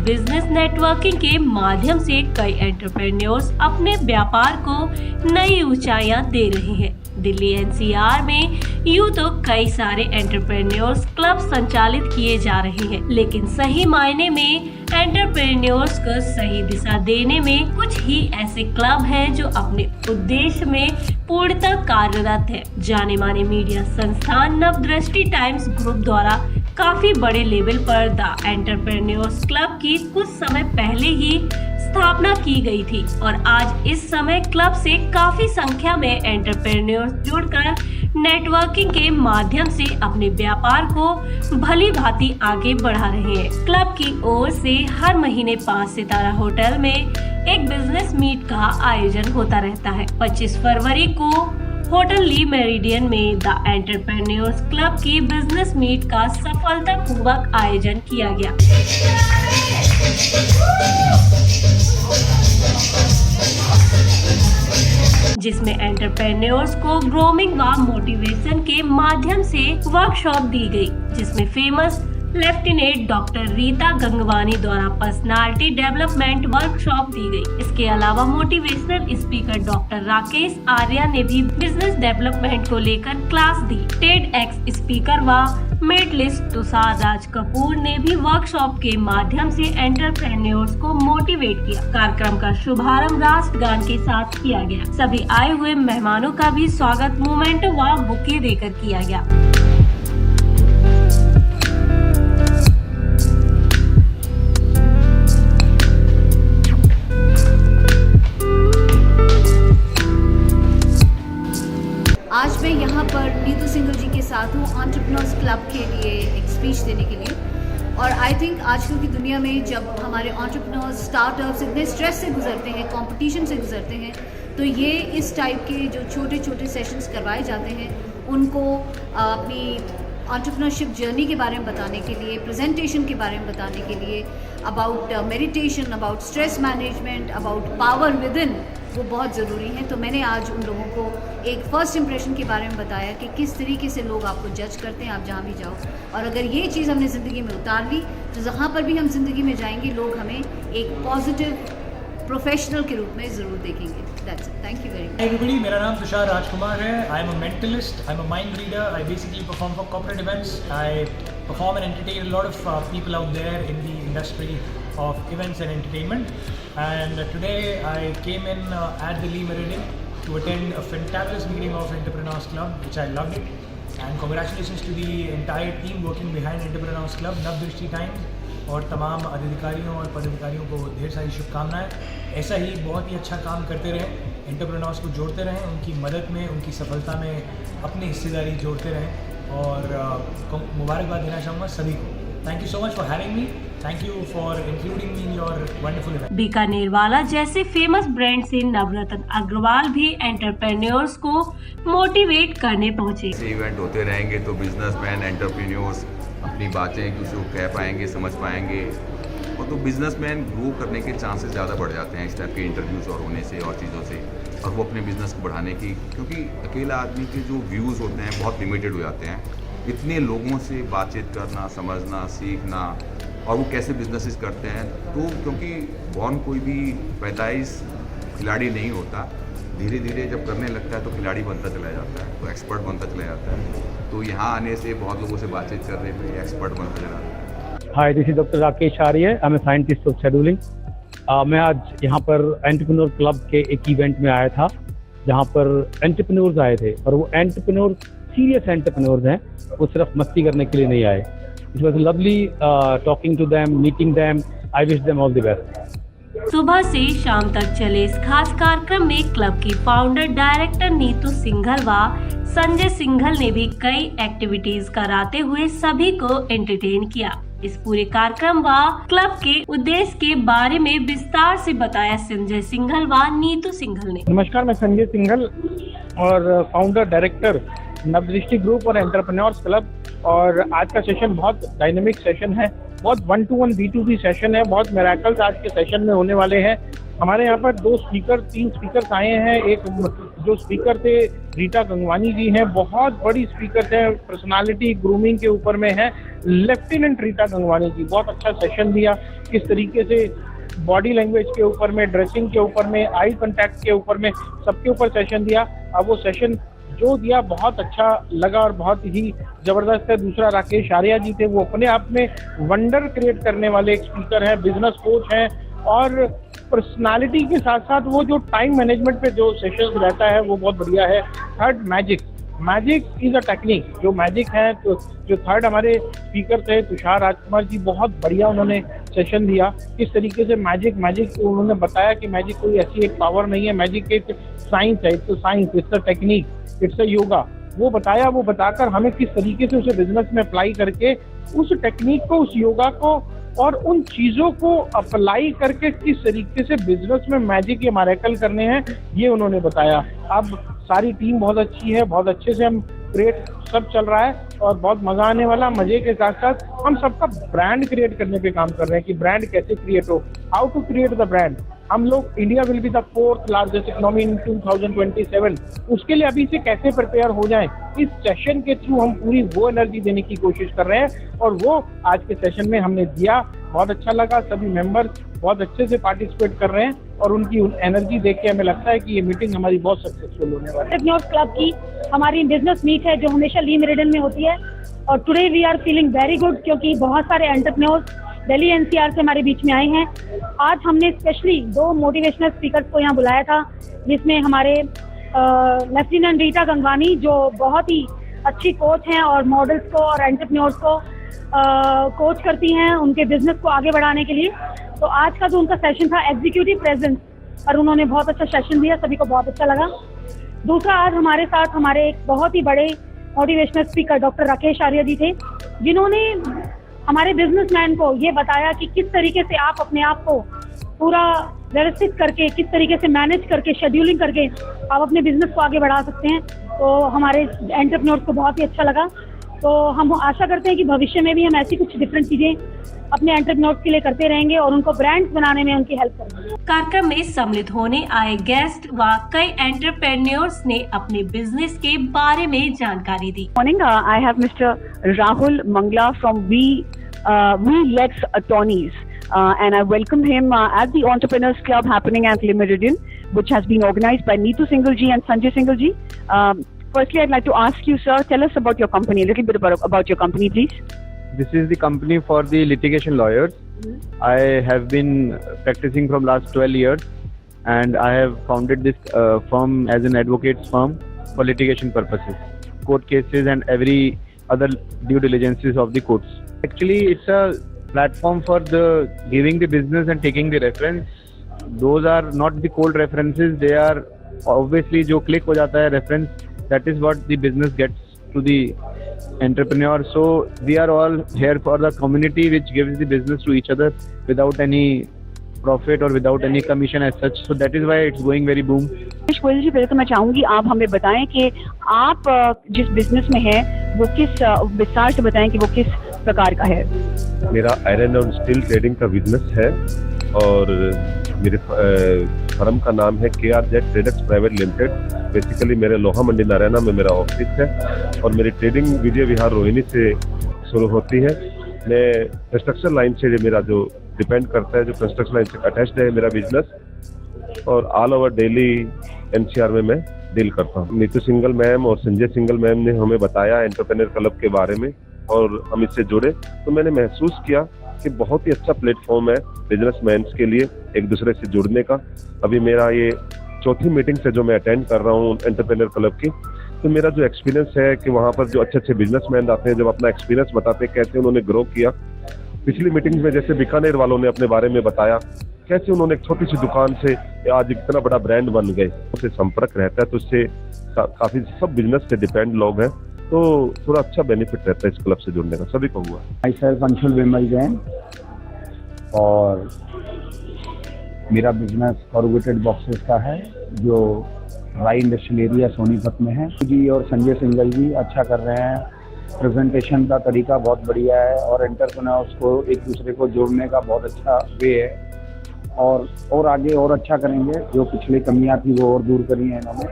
Business networking के माध्यम से कई एंटरप्रेन्योर्स अपने व्यापार को नई ऊंचाइयां दे रहे हैं। दिल्ली एनसीआर में यूं तो कई सारे एंटरप्रेन्योर्स क्लब संचालित किए जा रहे हैं, लेकिन सही मायने में एंटरप्रेन्योर्स को सही दिशा देने में कुछ ही ऐसे क्लब हैं जो अपने उद्देश्य में पूर्णतः कार्यरत है। जाने माने मीडिया संस्थान नवदृष्टि टाइम्स ग्रुप द्वारा काफी बड़े लेवल पर द एंटरप्रेन्योर्स क्लब की कुछ समय पहले ही स्थापना की गई थी और आज इस समय क्लब से काफी संख्या में एंटरप्रेन्योर्स जुड़कर नेटवर्किंग के माध्यम से अपने व्यापार को भली भांति आगे बढ़ा रहे हैं। क्लब की ओर से हर महीने 5 सितारा होटल में एक बिजनेस मीट का आयोजन होता रहता है। 25 फरवरी को होटल ली मेरिडियन में द एंटरप्रेन्योर्स क्लब की बिजनेस मीट का सफलतापूर्वक आयोजन किया गया, जिसमें एंटरप्रेन्योर्स को ग्रूमिंग व मोटिवेशन के माध्यम से वर्कशॉप दी गई, जिसमें famous lieutenant doctor Rita Gangwani द्वारा पर्सनालिटी डेवलपमेंट वर्कशॉप दी गई। इसके अलावा motivational speaker doctor Rakesh Arya ने भी बिजनेस डेवलपमेंट को लेकर क्लास दी। टेड एक्स स्पीकर व मेडलिस्ट तुषार राज कपूर ने भी वर्कशॉप के माध्यम से एंटरप्रेन्योर्स को मोटिवेट किया। कार्यक्रम का शुभारंभ राष्ट्रगान के साथ किया गया। सभी आए हुए मेहमानों का भी स्वागत मोमेंटो व बुके देकर किया गया। आज मैं यहाँ पर नीतू सिंघल जी के साथ हूँ एंटरप्रेन्योर्स क्लब के लिए एक स्पीच देने के लिए। और आई थिंक आजकल की दुनिया में जब हमारे एंटरप्रेन्योर्स स्टार्टअप्स इतने स्ट्रेस से गुजरते हैं, कंपटीशन से गुजरते हैं, तो ये इस टाइप के जो छोटे छोटे सेशंस करवाए जाते हैं उनको अपनी एंटरप्रेन्योरशिप जर्नी के बारे में बताने के लिए, प्रेजेंटेशन के बारे में बताने के लिए, about meditation, about stress management, about power with in, वो बहुत ज़रूरी है। तो मैंने आज उन लोगों को एक फ़र्स्ट इम्प्रेशन के बारे में बताया कि किस तरीके से लोग आपको जज करते हैं, आप जहाँ भी जाओ। और अगर ये चीज़ हमने ज़िंदगी में उतार ली तो जहाँ पर भी हम ज़िंदगी में जाएंगे लोग हमें एक पॉजिटिव प्रोफेशनल के रूप में ज़रूर देखेंगे। That's it. Thank you very much. Hi everybody, मेरा नाम तुषार राजकुमार है। I am a mentalist, I am a mind reader. I basically perform for corporate events. I perform and entertain a lot of people out there in the industry of events and entertainment. And today I came in at the Lee Meridian to attend a fantabulous meeting of Entrepreneurs Club, which I loved it. And congratulations to the entire team working behind Entrepreneurs Club, Navdrishti Times और तमाम अधिकारियों और पदाधिकारियों को ढेर सारी शुभकामनाएं। ऐसा ही बहुत ही अच्छा काम करते रहें, एंटरप्रेन्योर्स को जोड़ते रहें, उनकी मदद में, उनकी सफलता में अपनी हिस्सेदारी जोड़ते रहें और मुबारकबाद देना चाहूँगा सभी को। Thank you so much for having me. Thank you for including me in your wonderful event. Bikaner वाला जैसे फेमस ब्रांड से नवरत्न अग्रवाल भी एंटरप्रेन्योर्स को मोटिवेट करने पहुंचे। इवेंट होते रहेंगे तो बिजनेसमैन, एंटरप्रेन्योर्स अपनी बातें एक दूसरे को कह पाएंगे, समझ पाएंगे, और तो बिजनेसमैन ग्रो करने के चांसेस ज़्यादा बढ़ जाते हैं इस टाइप के इंटरव्यूज़ और होने से और चीज़ों से, और वो अपने बिजनेस को बढ़ाने की, क्योंकि अकेला आदमी के जो व्यूज़ होते हैं बहुत लिमिटेड हो जाते हैं। इतने लोगों से बातचीत करना, समझना, सीखना, और वो कैसे बिजनेसेस करते हैं, तो क्योंकि बॉर्न कोई भी पैदाइश खिलाड़ी नहीं होता, धीरे धीरे जब करने लगता है तो खिलाड़ी बनता चला जाता है, तो एक्सपर्ट बनता चला जाता है। तो यहाँ आने से बहुत लोगों से बातचीत करने में एक्सपर्ट बनता चला जाता है। Hi, this is doctor Rakesh Arya, I am a scientist of scheduling. मैं आज यहाँ पर एंटरप्रेन्योर क्लब के एक इवेंट में आया था जहाँ पर एंटरप्रेन्योर्स आए थे, और वो एंटरप्रेन्योर सीरियस एंटरप्रेन्योर्स हैं, वो सिर्फ मस्ती करने के लिए नहीं आए। It was lovely talking to them, meeting them. I wish them all the best. सुबह से शाम तक चले इस खास कार्यक्रम में क्लब की फाउंडर डायरेक्टर नीतू सिंघल व संजय सिंघल ने भी कई एक्टिविटीज कराते हुए सभी को एंटरटेन किया। इस पूरे कार्यक्रम व क्लब के उद्देश्य के बारे में विस्तार से बताया संजय सिंघल व नीतू सिंघल ने। नमस्कार, मैं संजय सिंघल और फाउंडर डायरेक्टर नवदृष्टि ग्रुप और एंटरप्रेन्योर्स क्लब। और आज का सेशन बहुत डायनेमिक सेशन है, बहुत 1-to-1 B2B सेशन है, बहुत मिरेकल्स आज के सेशन में होने वाले हैं। हमारे यहाँ पर 3 स्पीकर आए हैं। एक जो स्पीकर थे रीटा गंगवानी जी हैं, बहुत बड़ी स्पीकर थे, पर्सनालिटी ग्रूमिंग के ऊपर में है। लेफ्टिनेंट रीटा गंगवानी जी बहुत अच्छा सेशन दिया, किस तरीके से बॉडी लैंग्वेज के ऊपर में, ड्रेसिंग के ऊपर में, आई कांटेक्ट के ऊपर में, सबके ऊपर सेशन दिया। अब वो सेशन जो दिया बहुत अच्छा लगा और बहुत ही जबरदस्त है। दूसरा राकेश आर्या जी थे, वो अपने आप में वंडर क्रिएट करने वाले एक स्पीकर हैं, बिजनेस कोच हैं, और पर्सनालिटी के साथ साथ वो जो टाइम मैनेजमेंट पे जो सेशंस रहता है वो बहुत बढ़िया है। Third magic is a technique, जो मैजिक है। तो जो थर्ड हमारे स्पीकर थे तुषार राजकुमार जी, बहुत बढ़िया उन्होंने सेशन दिया। किस तरीके से मैजिक उन्होंने बताया कि मैजिक कोई ऐसी एक पावर नहीं है, मैजिक एक साइंस है, it's a technique, it's a yoga. वो बताकर हमें किस तरीके से उसे बिजनेस में अप्लाई करके उस टेक्निक को, उस योगा को और उन चीज़ों को अप्लाई करके किस तरीके से बिजनेस में मैजिक या मैरेकल करने हैं, ये उन्होंने बताया। अब सारी टीम बहुत अच्छी है, बहुत अच्छे से हम क्रिएट सब चल रहा है और बहुत मज़ा आने वाला। मज़े के साथ साथ हम सबका ब्रांड क्रिएट करने पे काम कर रहे हैं कि ब्रांड कैसे क्रिएट हो, how to create the brand. हम लोग India will be the 4th largest economy in 2027, उसके लिए अभी से कैसे प्रिपेयर हो जाएं, इस सेशन के थ्रू हम पूरी वो एनर्जी देने की कोशिश कर रहे हैं और वो आज के सेशन में हमने दिया। बहुत अच्छा लगा, सभी मेंबर्स बहुत अच्छे से पार्टिसिपेट कर रहे हैं और उनकी एनर्जी देख के हमें लगता है कि ये मीटिंग हमारी बहुत सक्सेसफुल होने वाली है। एंटरप्रेन्योर्स क्लब की हमारी बिजनेस मीट है जो हमेशा ली मेरिडियन में होती है और today we are feeling very good क्योंकि बहुत सारे एंटरप्रेन्योर्स दिल्ली एनसीआर से हमारे बीच में आए हैं। आज हमने स्पेशली 2 मोटिवेशनल स्पीकर्स को यहाँ बुलाया था, जिसमें हमारे लेफ्टिनेंट रीटा गंगवानी जो बहुत ही अच्छी कोच हैं और मॉडल्स को और एंटरप्रेन्योर्स को कोच करती हैं उनके बिजनेस को आगे बढ़ाने के लिए। तो आज का जो उनका सेशन था एग्जीक्यूटिव प्रेजेंस, और उन्होंने बहुत अच्छा सेशन दिया, सभी को बहुत अच्छा लगा। दूसरा, आज हमारे साथ हमारे एक बहुत ही बड़े motivational speaker doctor Rakesh Arya ji थे, जिन्होंने हमारे बिजनेसमैन को ये बताया कि किस तरीके से आप अपने आप को पूरा व्यवस्थित करके, किस तरीके से मैनेज करके, शेड्यूलिंग करके आप अपने बिजनेस को आगे बढ़ा सकते हैं। तो हमारे एंटरप्रेन्योर्स को बहुत ही अच्छा लगा। तो हम आशा करते हैं कि भविष्य में भी हम ऐसी कुछ डिफरेंट चीजें अपने एंटरप्रेन्योर्स के लिए करते रहेंगे और उनको ब्रांड्स बनाने में उनकी हेल्प करेंगे। कार्यक्रम में सम्मिलित होने आए गेस्ट व कई एंटरप्रेन्योर्स ने अपने बिजनेस के बारे में जानकारी दी। Morning, I have Mr. Rahul Mangla from We Lex Attorneys, and I welcome him at the Entrepreneurs Club happening at Le Méridien, which has been organized by Neetu Singhal ji and Sanjay Singhal ji. Firstly, I'd like to ask you, sir, tell us about your company, a little bit about your company, please. This is the company for the litigation lawyers. I have been practicing from last 12 years and I have founded this firm as an advocate's firm for litigation purposes, court cases and every other due diligences of the courts. Actually, it's a platform for the giving the business and taking the reference. Those are not the cold references, they are obviously जो click हो जाता है reference, that is what the business gets to the entrepreneur. So we are all here for the community which gives the business to each other without any profit or without any commission as such. So that is why it's going very boom. Goyal जी, पहले तो मैं चाहूंगी आप हमें बताएं कि आप जिस बिजनेस में हैं वो किस विस्तार से बताएं कि वो किस प्रकार का है। मेरा आयरन और स्टील ट्रेडिंग का बिजनेस है और मेरे फर्म का नाम है KRZ traders private limited. Basically मेरे लोहा मंडी नारायणा में मेरा ऑफिस है और मेरी ट्रेडिंग विजय विहार रोहिणी से शुरू होती है। मैं कंस्ट्रक्शन लाइन से मेरा जो डिपेंड करता है, जो कंस्ट्रक्शन लाइन से अटैच्ड है मेरा बिजनेस, और ऑल ओवर दिल्ली NCR में मैं डील करता हूँ। नीतू सिंघल मैम और संजय सिंघल मैम ने हमें बताया एंटरप्रेन्योर क्लब के बारे में और हम इससे जुड़े तो मैंने महसूस किया कि बहुत ही अच्छा प्लेटफॉर्म है बिजनेसमैन के लिए एक दूसरे से जुड़ने का। अभी मेरा ये 4थी मीटिंग से जो मैं अटेंड कर रहा हूँ एंटरप्रेन्योर क्लब की, तो मेरा जो एक्सपीरियंस है कि वहाँ पर जो अच्छे अच्छे बिजनेसमैन आते हैं, जब अपना एक्सपीरियंस बताते हैं कैसे उन्होंने ग्रो किया। पिछली मीटिंग में जैसे बीकानेर वालों ने अपने बारे में बताया कैसे उन्होंने एक छोटी सी दुकान से आज इतना बड़ा ब्रांड बन गए। उससे संपर्क रहता है तो उससे काफी सब बिजनेस से डिपेंड लोग हैं, तो थोड़ा अच्छा बेनिफिट रहता है इस क्लब से जुड़ने का, सभी को हुआ। माई सेल्फ अंशुल विमल जैन और मेरा बिजनेस कॉर्रुगेटेड बॉक्सेस का है जो राई इंडस्ट्रियल एरिया सोनीपत में है। जी और संजय सिंघल जी अच्छा कर रहे हैं, प्रेजेंटेशन का तरीका बहुत बढ़िया है और एंटरप्रेन्योर्स को एक दूसरे को जोड़ने का बहुत अच्छा वे है और आगे और अच्छा करेंगे। जो पिछली कमियां थी वो और दूर करी हैं इन्होंने,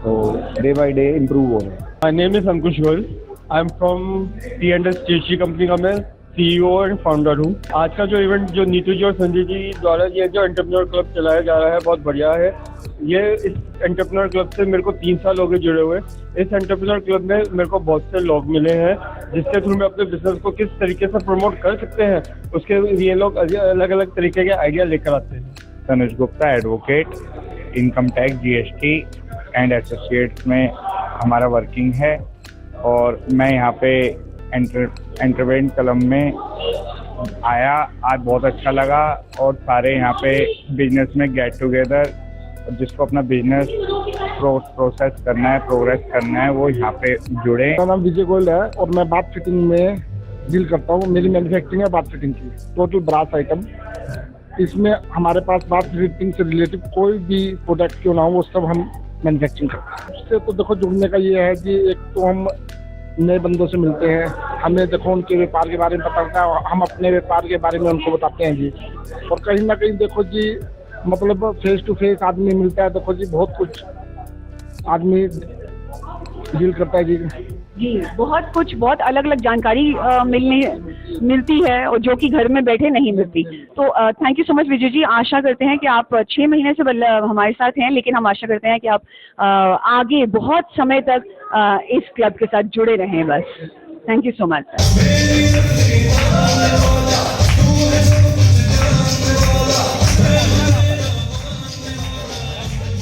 तो डे बाय डे इम्प्रूव हो रहे हैं। My name is Ankush Goyal, I am from T&S company का मैं CEO एंड फाउंडर हूँ। आज का जो इवेंट जो नीतू जी और संजय जी द्वारा ये जो एंटरप्रेन्योर क्लब चलाया जा रहा है बहुत बढ़िया है। ये इस एंटरप्रेन्योर क्लब से मेरे को 3 साल हो गए जुड़े हुए। इस एंटरप्रेन्योर क्लब में मेरे को बहुत से लोग मिले हैं जिसके थ्रू मैं अपने बिजनेस को किस तरीके से प्रमोट कर सकते हैं उसके लिए लोग अलग अलग तरीके के आइडिया लेकर आते हैं। Tanuj Gupta, advocate, income tax, GST and associates में हमारा वर्किंग है और मैं यहाँ पे एंटरप्रेन्योर क्लब में आया। आज बहुत अच्छा लगा और सारे यहाँ पे बिजनेस में गेट टुगेदर, जिसको अपना बिजनेस प्रोसेस करना है, प्रोग्रेस करना है, वो यहाँ पे जुड़े। मेरा नाम विजय गोयल है और मैं बाथ फिटिंग में डील करता हूँ। मेरी मैन्युफैक्चरिंग है बाथ फिटिंग की, टोटल ब्रास आइटम। इसमें हमारे पास बाथ फिटिंग से रिलेटिव कोई भी प्रोडक्ट क्यों ना हो वो सब हम मैन्युफैक्चरिंग करते हैं। उससे तो देखो जुड़ने का ये है कि एक तो हम नए बंदों से मिलते हैं, हमें देखो उनके व्यापार के बारे में पता चलता है, हम अपने व्यापार के बारे में उनको बताते हैं जी। और कहीं ना कहीं देखो जी मतलब फेस टू फेस आदमी मिलता है, देखो जी बहुत कुछ आदमी डील करता है जी। बहुत कुछ, बहुत अलग अलग जानकारी मिलती है और जो कि घर में बैठे नहीं मिलती। तो thank you so much Vijay ji. आशा करते हैं कि आप 6 महीने से हमारे साथ हैं, लेकिन हम आशा करते हैं कि आप आगे बहुत समय तक इस क्लब के साथ जुड़े रहें। बस थैंक यू सो मच।